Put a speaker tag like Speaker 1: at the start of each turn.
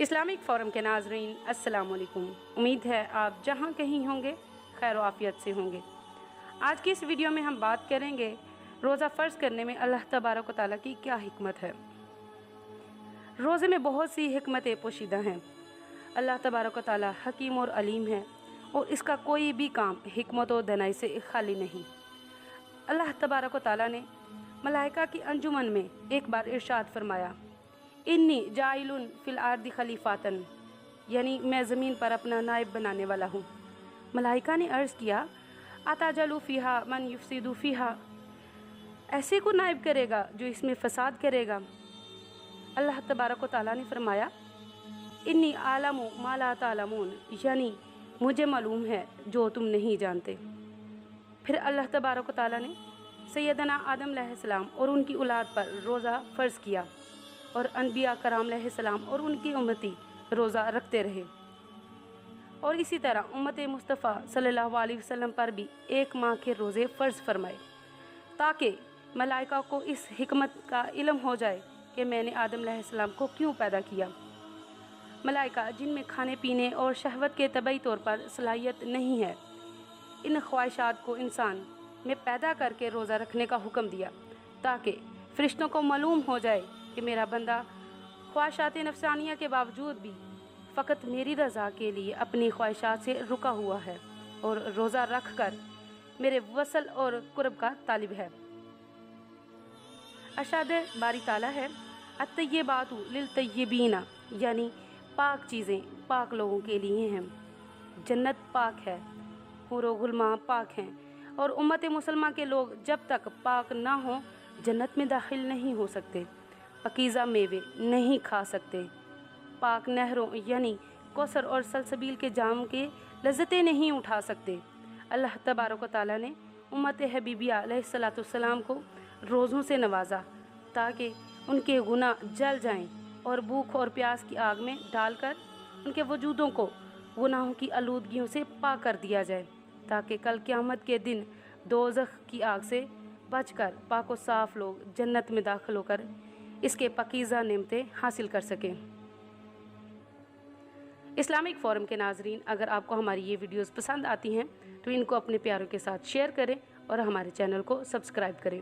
Speaker 1: Islamic forum के नाज़रीन अस्सलाम वालेकुम। उम्मीद है आप जहाँ कहीं होंगे खैर व आफ़ियत से होंगे। आज की इस वीडियो में हम बात करेंगे रोज़ा फ़र्ज़ करने में अल्लाह तबारक व तआला की क्या हिकमत है। रोज़े में बहुत सी हिकमतें पोशीदा हैं। अल्लाह तबारक व तआला हकीम और अलीम है और इसका कोई भी काम हिकमत और दनाई से खाली नहीं। अल्लाह तबारक व तआला ने मलाइका की अंजुमन में एक बार इरशाद फरमाया, इन्नी जाइलुन फिल आर्दि खलीफातन, यानी मैं ज़मीन पर अपना नायब बनाने वाला हूँ। मलाइका ने अर्ज़ किया, अताजलु फ़ीहा मन युफ़सिदु फ़ीहा, ऐसे को नायब करेगा जो इसमें फ़साद करेगा। अल्लाह तबारक व तआला ने फरमाया, इन्नी आलमु मा ला तालमून, यानी मुझे मालूम है जो तुम नहीं जानते। फिर अल्लाह तबारक व तआला ने सैयदना आदम अलैहिस्सलाम और उनकी औलाद पर रोज़ा फ़र्ज़ किया और अनबिया कराम अलैहिस्सलाम और उनकी उम्मती रोज़ा रखते रहे। और इसी तरह उम्मत मुस्तफ़ा सल्लल्लाहु अलैहि वसल्लम पर भी 1 माह के रोज़े फ़र्ज़ फरमाए, ताकि मलाइका को इस हिकमत का इल्म हो जाए कि मैंने आदम अलैहिस्सलाम को क्यों पैदा किया। मलाइका जिनमें खाने पीने और शहवत के तबई तौर पर सलाहियत नहीं है, इन ख्वाहिशात को इंसान में पैदा करके रोज़ा रखने का हुक्म दिया, ताकि फ़रिश्तों को मालूम हो जाए कि मेरा बंदा ख्वाहिशात नफ्सानिया के बावजूद भी फ़कत मेरी रज़ा के लिए अपनी ख्वाहिशात से रुका हुआ है और रोज़ा रख कर मेरे वसल और कुर्ब का तालिब है। अरशाद बारी ताला है, अत्तय्यबातु लिल-तय्यबीना, यानी पाक चीज़ें पाक लोगों के लिए हैं। जन्नत पाक है, हुरो गुलमा पाक हैं और उम्मत मुसलमान के लोग जब तक पाक ना हो जन्नत में दाखिल नहीं हो सकते। पकीज़ा मेवे नहीं खा सकते। पाक नहरों यानी कौसर और सलसबील के जाम के लज़्ज़तें नहीं उठा सकते। अल्लाह तबारक व तआला ने उम्मत हबीबिया अलैहिस्सलाम को रोज़ों से नवाजा, ताकि उनके गुनाह जल जाएं और भूख और प्यास की आग में डालकर उनके वजूदों को गुनाहों की आलूदगियों से पाक कर दिया जाए, ताकि कल क़यामत के दिन दोज़ख की आग से बचकर पाक व साफ़ लोग जन्नत में दाखिल होकर इसके पकीज़ा नेमतें हासिल कर सकें। इस्लामिक फ़ोरम के नाज़रीन, अगर आपको हमारी ये वीडियोज़ पसंद आती हैं तो इनको अपने प्यारों के साथ शेयर करें और हमारे चैनल को सब्सक्राइब करें।